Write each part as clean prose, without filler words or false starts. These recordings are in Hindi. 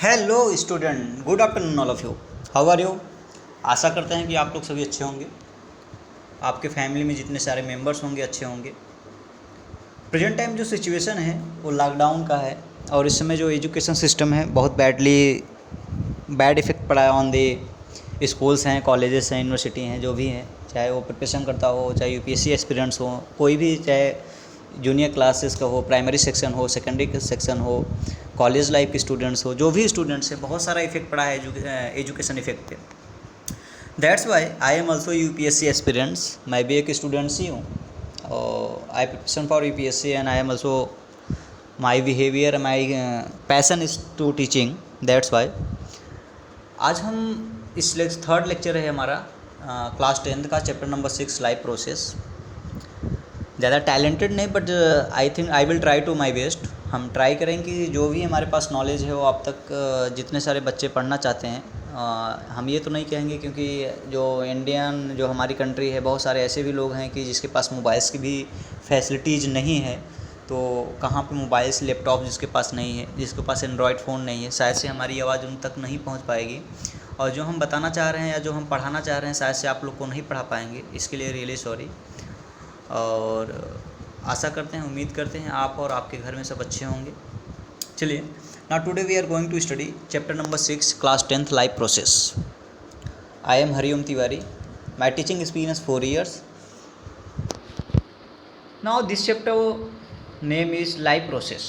Hello student, good afternoon all of you. How are you? आशा करते हैं कि आप लोग सभी अच्छे होंगे, आपके फैमिली में जितने सारे मेंबर्स होंगे अच्छे होंगे। प्रेजेंट टाइम जो सिचुएशन है वो लॉकडाउन का है और इस समय जो एजुकेशन सिस्टम है बहुत बैड इफ़ेक्ट पड़ा है ऑन दी स्कूल्स हैं, कॉलेजेस हैं, यूनिवर्सिटी हैं, जो भी हैं, चाहे वो प्रिपरेशन करता हो, चाहे यूपीएससी एस्पिरेंट्स हो, कोई भी, चाहे जूनियर क्लासेस का हो, प्राइमरी सेक्शन हो, सेकेंडरी सेक्शन हो, कॉलेज लाइफ के स्टूडेंट्स हो, जो भी स्टूडेंट्स है, बहुत सारा इफेक्ट पड़ा है एजुकेशन इफेक्ट पे। That's why I am also UPSC aspirants. मैं भी एक स्टूडेंट्स ही हूँ और I preparation for UPSC and I am also my behaviour, my passion is to teaching. That's why आज हम इस थर्ड लेक्चर है हमारा क्लास 10th का, चैप्टर नंबर 6 लाइफ प्रोसेस। ज़्यादा टैलेंटेड नहीं but I think I will try to my best. हम ट्राई करेंगे कि जो भी हमारे पास नॉलेज है वो आप तक जितने सारे बच्चे पढ़ना चाहते हैं, हम ये तो नहीं कहेंगे क्योंकि जो हमारी कंट्री है, बहुत सारे ऐसे भी लोग हैं कि जिसके पास मोबाइल्स की भी फैसिलिटीज़ नहीं है। तो कहाँ पे मोबाइल्स, लैपटॉप जिसके पास नहीं है, जिसके पास एंड्रॉयड फ़ोन नहीं है, शायद से हमारी आवाज़ उन तक नहीं पहुँच पाएगी और जो हम बताना चाह रहे हैं या जो हम पढ़ाना चाह रहे हैं शायद से आप लोग को नहीं पढ़ा पाएंगे। इसके लिए रियली सॉरी। और आशा करते हैं, उम्मीद करते हैं आप और आपके घर में सब अच्छे होंगे। चलिए, now today we are going to study chapter number 6 class 10th life process. I am Hariom Tiwari. My teaching experience 4 years। Now this chapter name is life process.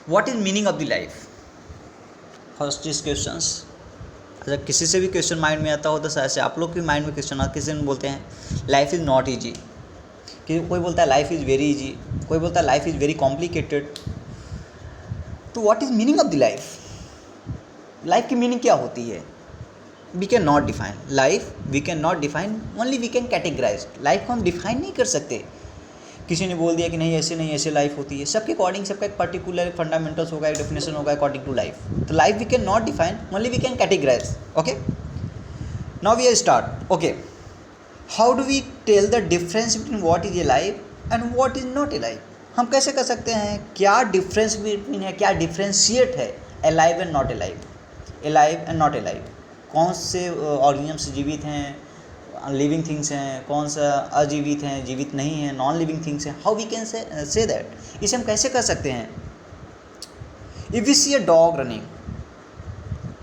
What is meaning of the life? First is questions. अगर किसी से भी क्वेश्चन माइंड में आता हो तो शायद से आप लोग के माइंड में क्वेश्चन आता, किसी ने बोलते हैं लाइफ इज़ नॉट ईजी, कि कोई बोलता है लाइफ इज़ वेरी ईजी, कोई बोलता है लाइफ इज़ वेरी कॉम्प्लिकेटेड। तो what is meaning of the life? Life की मीनिंग क्या होती है? We can not define life, we can not define, only we can categorise. Life को हम डिफाइन नहीं कर सकते। किसी ने बोल दिया कि नहीं ऐसे लाइफ होती है, सबके अकॉर्डिंग सबका एक पर्टिकुलर फंडामेंटल्स होगा, एक डेफिनेशन होगा अकॉर्डिंग टू लाइफ। तो life we can not define, only we can categorise. Okay, now we are start. Okay, how do we tell the difference between what is a life and what is not a life? हम कैसे कर सकते हैं, क्या डिफरेंस बिटवीन है, क्या डिफ्रेंशिएट है ए life and not a life, A life and not a life? कौन से ऑर्गेनिजम्स जीवित हैं, लिविंग थिंग्स हैं, कौन सा अजीवित हैं, जीवित नहीं हैं, नॉन लिविंग थिंग्स हैं? How we can say that? इसे हम कैसे कर सकते हैं? If we see a dog running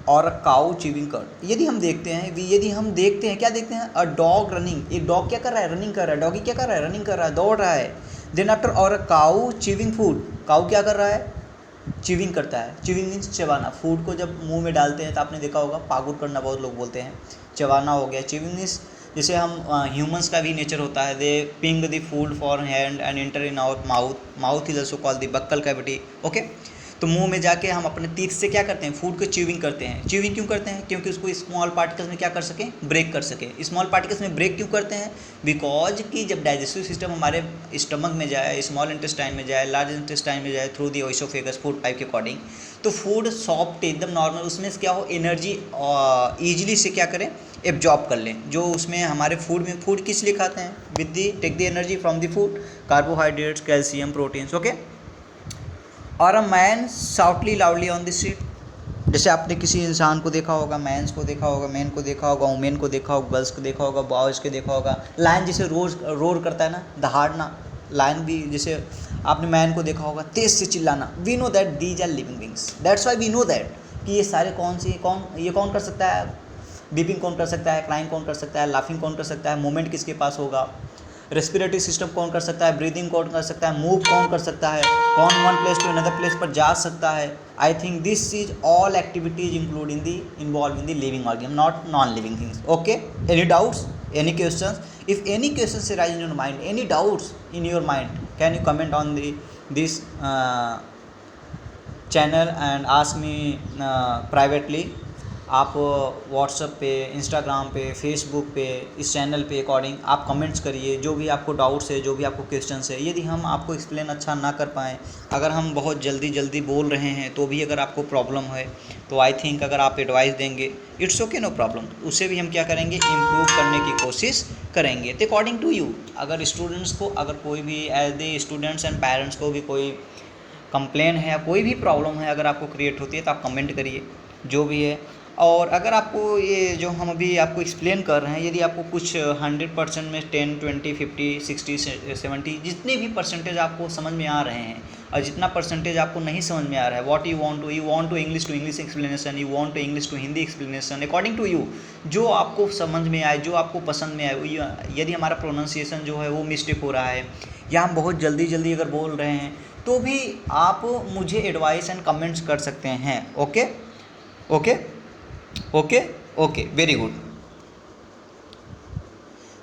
और अ काउ च्यूइंग कर्ड, यदि हम देखते हैं क्या देखते हैं? अ डॉग रनिंग, एक डॉग क्या कर रहा है? रनिंग कर रहा है। डॉगी क्या कर रहा है? रनिंग कर रहा है, दौड़ रहा है। देन आफ्टर और a cow chewing food, cow क्या कर रहा है? च्यूइंग करता है। च्यूइंग मीन्स चबाना। फूड को जब मुंह में डालते हैं तो आपने देखा होगा, पागुर करना बहुत लोग बोलते हैं, चबाना हो गया। च्यूइंग मीन्स जैसे हम ह्यूमंस का भी नेचर होता है, they ping the food for hand and enter in our mouth. Mouth is also called the buccal cavity. Okay, तो मुंह में जाके हम अपने टीथ से क्या करते हैं? फूड को च्यूइंग करते हैं। च्यूइंग क्यों करते हैं? क्योंकि उसको स्मॉल पार्टिकल्स में क्या कर सकें? ब्रेक कर सकें। स्मॉल पार्टिकल्स में ब्रेक क्यों करते हैं? बिकॉज कि जब डाइजेस्टिव सिस्टम हमारे स्टमक में जाए, स्मॉल इंटेस्टाइन में जाए, लार्ज इंटेस्टाइन में जाए, through the oesophagus food pipe के अकॉर्डिंग, तो फूड सॉफ्ट एकदम नॉर्मल, उसमें क्या हो, एनर्जी ईजिली से क्या करें? एब्जॉर्ब कर लें। जो उसमें हमारे फूड में, फूड किस लिए खाते हैं? With the take the energy from the food, carbohydrates, calcium, proteins. Okay, और a man shouted loudly on the street. जैसे आपने किसी इंसान को देखा होगा, मैंस को देखा होगा, मैन को देखा होगा, वुमेन को देखा होगा, गर्ल्स को देखा होगा, बॉयज़ को देखा होगा। लायन जैसे रोर करता है ना, दहाड़ना, लायन भी जैसे आपने मैन को देखा होगा, तेज से चिल्लाना। We know that these are living beings. That's why we know that कि ये सारे कौन कर सकता है? बीपिंग कौन कर सकता है? क्राइंग कौन कर सकता है? लाफिंग कौन कर सकता है? मूवमेंट किसके पास होगा? रेस्पिरेटरी सिस्टम कौन कर सकता है? ब्रीदिंग कौन कर सकता है? मूव कौन कर सकता है? कौन one place to another place पर जा सकता है? I think this is all activities include involve in the living organism, not non living things. Okay, any doubts, any questions? If any questions arise in your mind, any doubts in your mind, can you comment on this channel and ask me privately? आप व्हाट्सएप पे, इंस्टाग्राम पे, फेसबुक पे, इस चैनल पे अकॉर्डिंग आप कमेंट्स करिए, जो भी आपको डाउट्स है, जो भी आपको क्वेश्चंस है। यदि हम आपको एक्सप्लेन अच्छा ना कर पाएँ, अगर हम बहुत जल्दी बोल रहे हैं तो भी अगर आपको प्रॉब्लम है, तो आई थिंक अगर आप एडवाइस देंगे, इट्स ओके, नो प्रॉब्लम। उससे भी हम क्या करेंगे? इम्प्रूव करने की कोशिश करेंगे। तो अकॉर्डिंग टू यू, अगर स्टूडेंट्स को, अगर कोई भी as the students and parents को भी कोई कंप्लेन है या कोई भी प्रॉब्लम है अगर आपको क्रिएट होती है तो आप कमेंट करिए जो भी है। और अगर आपको ये जो हम अभी आपको एक्सप्लेन कर रहे हैं, यदि आपको कुछ 100% में 10, 20, 50, 60, 70 जितने भी परसेंटेज आपको समझ में आ रहे हैं और जितना परसेंटेज आपको नहीं समझ में आ रहा है, what you want to English to English explanation, you want to English to Hindi explanation, according to you जो आपको समझ में आए, जो आपको पसंद में आए। यदि हमारा प्रोनाउंसिएशन जो है वो मिस्टेक हो रहा है या हम बहुत जल्दी जल्दी अगर बोल रहे हैं तो भी आप मुझे एडवाइस एंड कमेंट्स कर सकते हैं। Okay okay okay okay, very good.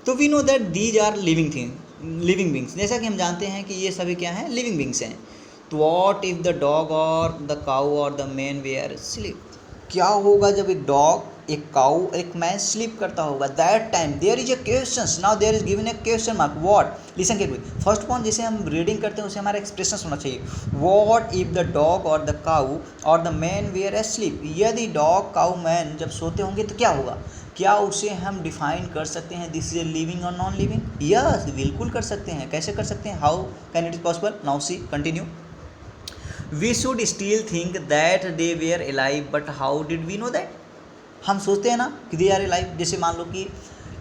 तो we know that these are living beings, जैसा कि हम जानते हैं कि ये सभी क्या हैं, लिविंग बींग्स हैं। तो व्हाट इफ द डॉग और द काऊ और द मैन वेयर स्लीप, क्या होगा जब एक डॉग, एक काऊ, एक मैन स्लीप करता होगा। That time there is a question, now there is given a question mark, what, listen carefully. First point जैसे हम रीडिंग करते हैं उसे हमारा एक्सप्रेशन होना चाहिए। व्हाट इफ द डॉग और द काऊ और the man were asleep, यदि डॉग, काऊ, मैन जब सोते होंगे तो क्या होगा। क्या उसे हम डिफाइन कर सकते हैं, दिस इज ए लिविंग और नॉन लिविंग? यस, बिल्कुल कर सकते हैं। कैसे कर सकते हैं, how can it is possible? Now see, continue. We should still think that they were alive, but how did we know that? हम सोचते हैं ना कि दे आर अलाइव। जैसे मान लो कि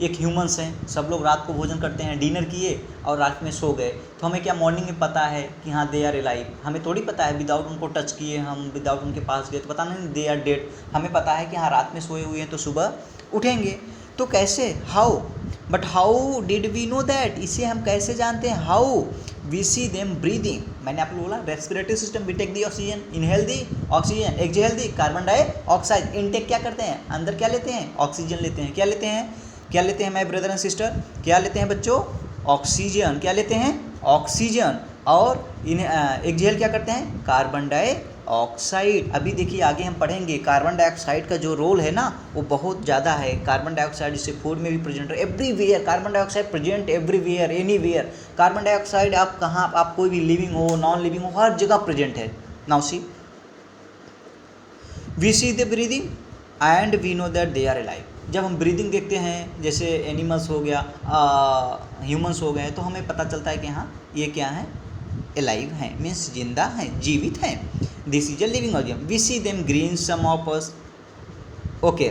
एक ह्यूमंस हैं, सब लोग रात को भोजन करते हैं, डिनर किए और रात में सो गए, तो हमें क्या मॉर्निंग में पता है कि हाँ दे आर अलाइव? हमें थोड़ी पता है, विदाउट उनको टच किए, हम विदाउट उनके पास गए तो पता नहीं दे आर डेड। हमें पता है कि हाँ रात में सोए हुए हैं तो सुबह उठेंगे। तो कैसे, how, but how did we know that, इसे हम कैसे जानते हैं? How we see them breathing, मैंने आपको बोला respiratory system, we take the oxygen, inhale the oxygen, exhale the carbon dioxide. Intake क्या करते हैं, अंदर क्या लेते हैं, ऑक्सीजन लेते हैं। क्या लेते हैं, क्या लेते हैं माय ब्रदर एंड सिस्टर, क्या लेते हैं बच्चों, ऑक्सीजन। क्या लेते हैं, ऑक्सीजन। और इन एक्सहेल क्या करते हैं, कार्बन डाइऑक्साइड। अभी देखिए आगे हम पढ़ेंगे कार्बन डाइऑक्साइड का जो रोल है ना वो बहुत ज़्यादा है। कार्बन डाइऑक्साइड इससे फूड में भी प्रेजेंट है, everywhere carbon dioxide present, everywhere, anywhere. Carbon dioxide आप कहाँ, आप कोई भी लिविंग हो, नॉन लिविंग हो, हर जगह प्रेजेंट है। Now see, we see the breathing and we know that they are alive. जब हम ब्रीदिंग देखते हैं, जैसे एनिमल्स हो गया, ह्यूमंस हो गए, तो हमें पता चलता है कि हाँ ये क्या है, अलाइव हैं, मीन्स जिंदा हैं, जीवित हैं। This is a living organism. We see them green, some of us, okay,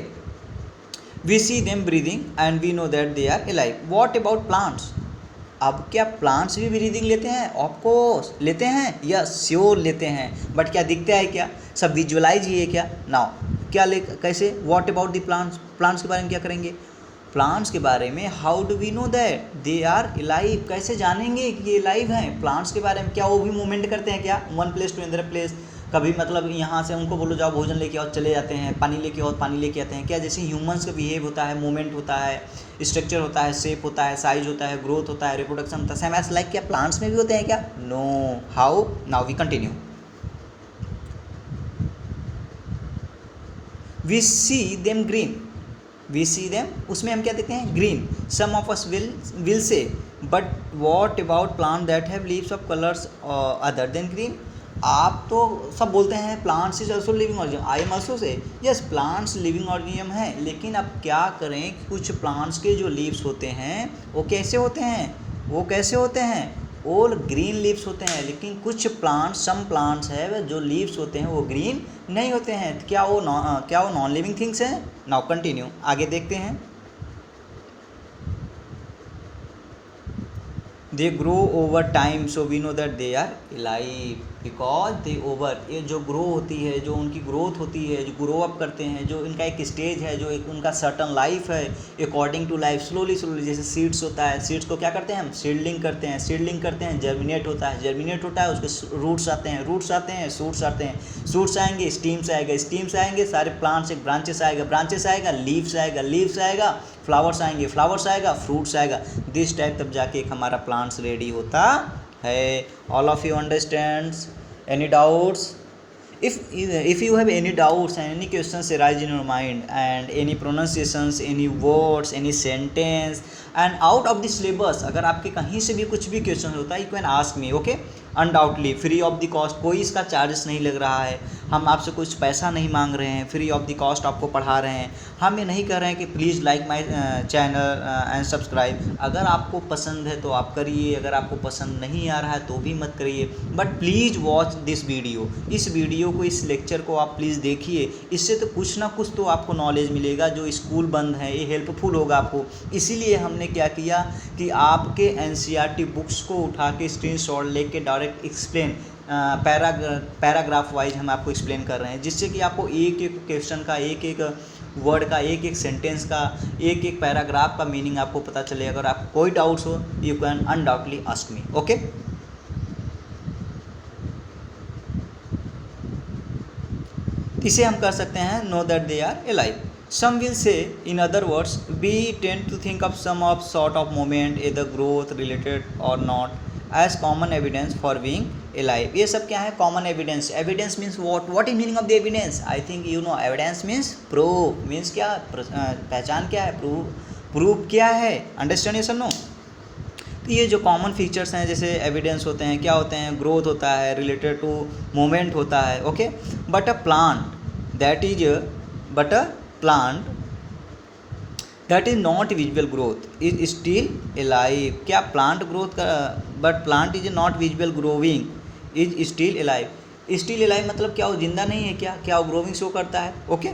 we see them breathing and we know that they are alive. What about plants, अब क्या प्लांट्स भी ब्रीदिंग लेते हैं? ऑफ कोर्स लेते हैं, यस श्योर लेते हैं, बट क्या दिखता है क्या, सब विजुअलाइज ही है क्या? नाउ क्या ले, कैसे, what about the plants, plants के बारे में क्या करेंगे, प्लांट्स के बारे में how do we know that they are alive, कैसे जानेंगे कि ये अलाइव हैं? प्लांट्स के बारे में क्या वो भी मूवमेंट करते हैं क्या, one place to another place? कभी मतलब यहाँ से उनको बोलो जाओ भोजन लेके आओ, चले जाते हैं, पानी लेके आओ, पानी लेके आते हैं। क्या जैसे ह्यूमंस का बिहेव होता है, मूवमेंट होता है, स्ट्रक्चर होता है, शेप होता है, साइज होता है, ग्रोथ होता है, रिप्रोडक्शन होता है, सेम एज लाइक क्या प्लांट्स में भी होते हैं क्या? No. How, now we continue. We see them green, we see them, उसमें हम क्या देखते हैं, green. Some of us will say, but what about plant that have leaves of colours other than green? आप तो सब बोलते हैं plants is also living organism, I am also say, yes plants living organism हैं, लेकिन अब क्या करें, कुछ प्लांट्स के जो लीव्स होते हैं वो कैसे होते हैं, वो कैसे होते हैं, वो ग्रीन लीव्स होते हैं। लेकिन कुछ प्लांट्स, सम प्लांट्स है जो लीव्स होते हैं वो ग्रीन नहीं होते हैं। क्या वो नॉन लिविंग थिंग्स हैं? नाउ कंटिन्यू, आगे देखते हैं। They grow over time, so we know that they are alive, because they over, ये जो ग्रो होती है, जो उनकी ग्रोथ होती है, जो ग्रो अप करते हैं, जो इनका एक स्टेज है, जो एक उनका सर्टन लाइफ है, according to life, slowly slowly, जैसे सीड्स होता है, सीड्स को क्या करते हैं हम, सीडलिंग करते हैं, सीडलिंग करते हैं, जर्मिनेट होता है, जर्मिनेट होता है, उसके रूट्स आते हैं, रूट्स आते हैं, सूट्स आते हैं, सूट्स आएंगे, स्टीम्स आएगा, स्टीम्स आएंगे, सारे प्लांट्स एक ब्रांचेस आएगा, ब्रांचेस आएगा, लीव्स आएगा, लीव्स आएगा, फ्लावर्स आएंगे, फ्लावर्स आएगा, फ्रूट्स आएगा। दिस टाइप तब जाके एक हमारा प्लांट्स रेडी होता है। All of you understands? Any doubts? if you have any doubts and any questions arise in your mind and any pronunciations, any words, any sentence and out of the syllabus, अगर आपके कहीं से भी कुछ भी क्वेश्चन होता है, you can ask me, okay? Undoubtedly free of the cost, कोई इसका चार्जेस नहीं लग रहा है, हम आपसे कुछ पैसा नहीं मांग रहे हैं, फ्री ऑफ द कॉस्ट आपको पढ़ा रहे हैं। हम ये नहीं कह रहे हैं कि please like my channel and subscribe. अगर आपको पसंद है तो आप करिए, अगर आपको पसंद नहीं आ रहा है तो भी मत करिए, but please watch this video. इस वीडियो को, इस लेक्चर को आप प्लीज़ देखिए, इससे तो कुछ ना कुछ तो आपको नॉलेज मिलेगा। जो स्कूल बंद है ये हेल्पफुल होगा आपको। इसीलिए हमने क्या किया कि आपके एनसीईआरटी बुक्स को उठा के स्क्रीनशॉट लेके डायरेक्ट एक्सप्लेन पैराग्राफ वाइज हम आपको एक्सप्लेन कर रहे हैं, जिससे कि आपको एक एक क्वेश्चन का, एक एक वर्ड का, एक एक सेंटेंस का, एक एक पैराग्राफ का मीनिंग आपको पता चले। अगर आपको कोई डाउट्स हो you can undoubtedly ask me, okay. इसे हम कर सकते हैं know that they are alive. Some will say, in other words, we tend to think of some of sort of moment, either growth related or not, as common evidence for being alive. ये सब क्या है? Common evidence. Evidence means what? What is meaning of the evidence? I think you know. Evidence means proof. Means क्या? पहचान क्या है? Proof क्या है? Understand yes or no? तो ये जो कॉमन फीचर्स हैं जैसे एविडेंस होते हैं, क्या होते हैं? ग्रोथ होता है, रिलेटेड टू मोमेंट होता है, okay. But a plant that is not visual growth is still alive. क्या प्लांट ग्रोथ का, but plant is not visual growing is still alive. Still alive मतलब क्या? वो जिंदा नहीं है क्या? क्या वो ग्रोविंग शो करता है, okay.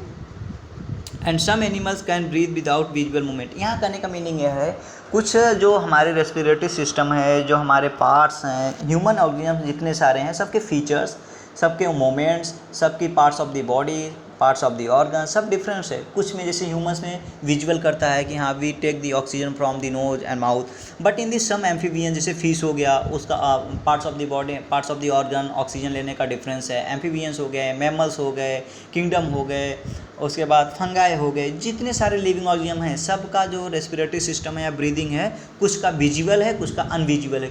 And some animals can breathe without visual movement. यहाँ कहने का मीनिंग यह है, कुछ जो हमारे रेस्पिरेटरी सिस्टम है, जो हमारे पार्ट्स हैं, ह्यूमन ऑर्गेनिज्म जितने सारे हैं, सबके फीचर्स, सबके मोमेंट्स, सबकी parts of the body, parts of the organ, सब डिफरेंस है। कुछ में जैसे ह्यूमंस में विजुअल करता है कि हाँ we take the oxygen from the nose and mouth, but in this some amphibian जैसे फिश हो गया, उसका parts of the body, parts of the organ oxygen लेने का डिफरेंस है। एम्फीबियंस हो गए, मैमल्स हो गए, किंगडम हो गए, उसके बाद फंगाई हो गए, जितने सारे लिविंग ऑर्गेनिज्म हैं सबका जो रेस्पिरेटरी सिस्टम है या ब्रीदिंग है, कुछ का विजुअल है, कुछ का अनविजुअल है।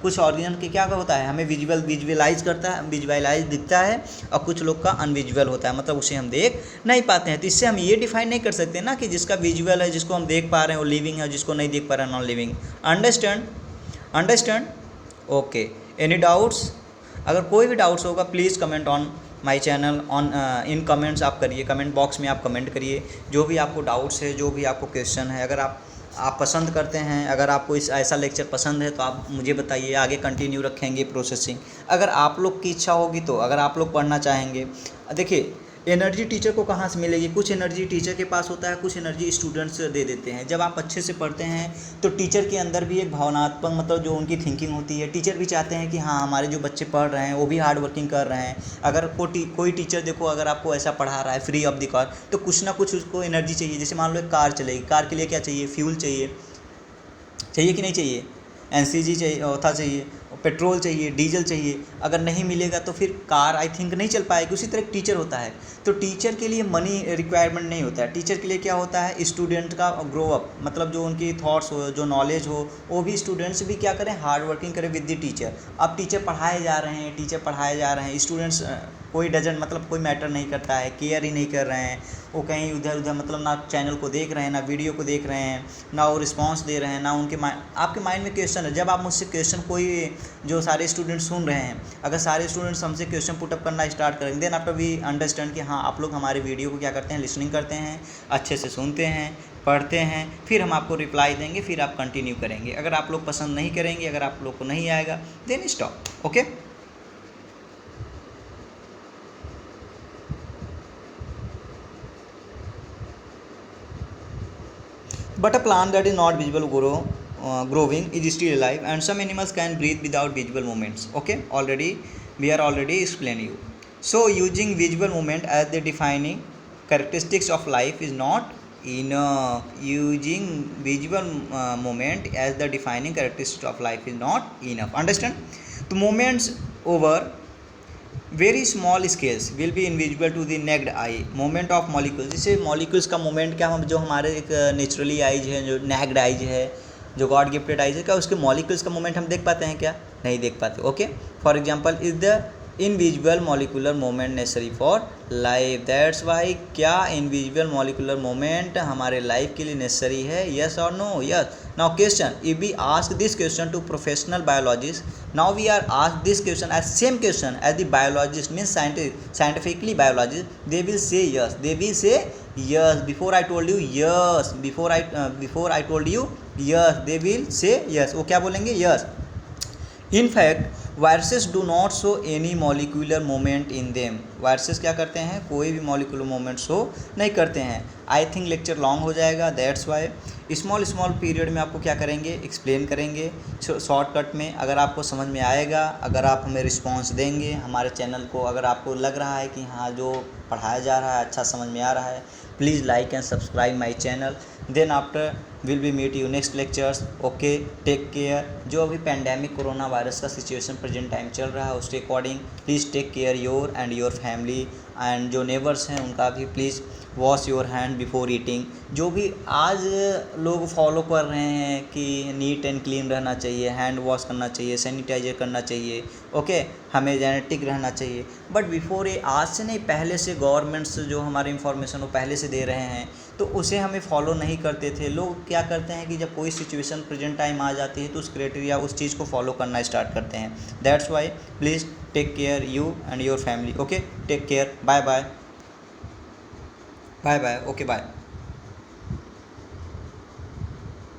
कुछ ऑर्गेनिज्म के क्या होता है, हमें विजुअलाइज करता है, विजुअलाइज दिखता है, और कुछ लोग का अनविजुअल होता है, मतलब उसे हम देख नहीं पाते हैं। तो इससे हम ये डिफाइन नहीं कर सकते ना कि जिसका विजुअल है, जिसको हम देख पा रहे हैं वो लिविंग है, जिसको नहीं देख पा रहे हैं non living. Understand okay. Any doubts? अगर कोई भी डाउट्स होगा please comment on my channel, on in comments आप करिए, कमेंट बॉक्स में आप कमेंट करिए जो भी आपको डाउट्स है, जो भी आपको क्वेश्चन है। अगर आप पसंद करते हैं, अगर आपको इस ऐसा लेक्चर पसंद है तो आप मुझे बताइए, आगे कंटिन्यू रखेंगे प्रोसेसिंग। अगर आप लोग की इच्छा होगी तो, अगर आप लोग पढ़ना चाहेंगे, देखिए एनर्जी टीचर को कहाँ से मिलेगी? कुछ एनर्जी टीचर के पास होता है, कुछ एनर्जी स्टूडेंट्स दे देते हैं। जब आप अच्छे से पढ़ते हैं तो टीचर के अंदर भी एक भावनात्मक, मतलब जो उनकी थिंकिंग होती है, टीचर भी चाहते हैं कि हाँ हमारे जो बच्चे पढ़ रहे हैं वो भी हार्ड वर्किंग कर रहे हैं। अगर कोई टीचर देखो अगर आपको ऐसा पढ़ा रहा है फ्री ऑफ द कॉस्ट, तो कुछ ना कुछ उसको एनर्जी चाहिए। जैसे मान लो एक कार चलेगी, कार के लिए क्या चाहिए? फ्यूल चाहिए कि नहीं चाहिए? एनसीजी चाहिए, पेट्रोल चाहिए, डीजल चाहिए। अगर नहीं मिलेगा तो फिर कार आई थिंक नहीं चल पाएगी। उसी तरह टीचर होता है, तो टीचर के लिए मनी रिक्वायरमेंट नहीं होता है। टीचर के लिए क्या होता है? स्टूडेंट का ग्रो अप, मतलब जो उनकी थॉट्स हो, जो नॉलेज हो, वो भी स्टूडेंट्स भी क्या करें? हार्ड वर्किंग करें विद द टीचर। अब टीचर पढ़ाए जा रहे हैं, स्टूडेंट्स कोई डजन, मतलब कोई मैटर नहीं करता है, केयर ही नहीं कर रहे हैं, वो कहीं उधर मतलब ना चैनल को देख रहे हैं, ना वीडियो को देख रहे हैं, ना वो रिस्पांस दे रहे हैं, ना उनके आपके माइंड में क्वेश्चन है। जब आप मुझसे क्वेश्चन, कोई जो सारे स्टूडेंट सुन रहे हैं, अगर सारे स्टूडेंट्स हमसे क्वेश्चन पुटअप करना स्टार्ट करेंगे, देन आफ्टर वी अंडरस्टैंड कि हाँ आप लोग हमारे वीडियो को क्या करते हैं? लिसनिंग करते हैं, अच्छे से सुनते हैं, पढ़ते हैं, फिर हम आपको रिप्लाई देंगे, फिर आप कंटिन्यू करेंगे। अगर आप लोग पसंद नहीं करेंगे, अगर आप लोग को नहीं आएगा, then stop, okay. But a plant that is not visible growing is still alive, and some animals can breathe without visible movements. Okay, we are already explaining you. So using visual movement as the defining characteristics of life is not enough. Using visual movement as the defining characteristics of life is not enough. Understand? The movements over very small scales will be invisible to the naked eye. Movement of molecules, जैसे मॉलिक्यूल्स का मोमेंट क्या, हम जो हमारे एक नेचुरली आइज है, जो नेक्ड आइज है, जो गॉड गिफ्टेड आइज है, क्या उसके मॉलिक्यूल्स का मोमेंट हम देख पाते हैं? क्या नहीं देख पाते, okay. For example, is the invisible molecular movement necessary for life? That's why, क्या इनविजिबल मॉलिकुलर मोमेंट हमारे लाइफ के लिए नेसेसरी है? यस और no? Yes. Now question, if we ask this question to professional biologists, now we are asked this question as same question as the biologist, means scientifically biologist, they will say yes. They will say yes. Before I told you yes. Before I told you yes. They will say yes. वो क्या बोलेंगे? Yes. In fact, viruses do not show any molecular moment in them. Viruses क्या करते हैं? कोई भी मॉलिक्यूलर मोमेंट शो नहीं करते हैं. आई थिंक लेक्चर लॉन्ग हो जाएगा, दैट्स वाई स्मॉल पीरियड में आपको क्या करेंगे? एक्सप्लेन करेंगे शॉर्टकट में. अगर आपको समझ में आएगा, अगर आप हमें रिस्पॉन्स देंगे हमारे चैनल को, अगर आपको लग रहा है कि हाँ जो पढ़ाया जा रहा है अच्छा समझ में आ रहा है, please like and subscribe my channel. Then after will be meet you next lectures. Okay, take care. जो अभी पेंडेमिक कोरोना वायरस का सिचुएशन प्रेजेंट टाइम चल रहा है उसके according please take care your and your family. And जो नेबर्स हैं उनका भी please wash your hand before eating. जो भी आज लोग फॉलो कर रहे हैं कि नीट एंड क्लीन रहना चाहिए, हैंड वॉश करना चाहिए, सैनिटाइजर करना चाहिए, ओके, हमें जेनेटिक रहना चाहिए. बट बिफोर ये आज से नहीं, पहले से गवर्नमेंट्स जो हमारी इंफॉर्मेशन वो पहले से दे रहे हैं तो उसे हमें फॉलो नहीं करते थे. लोग क्या करते हैं कि जब कोई सिचुएशन प्रेजेंट टाइम आ जाती है तो उस क्राइटेरिया उस चीज़ को फॉलो करना स्टार्ट करते हैं. That's why please take care you and your family. Okay, take care. Bye bye. Bye bye. Okay, bye.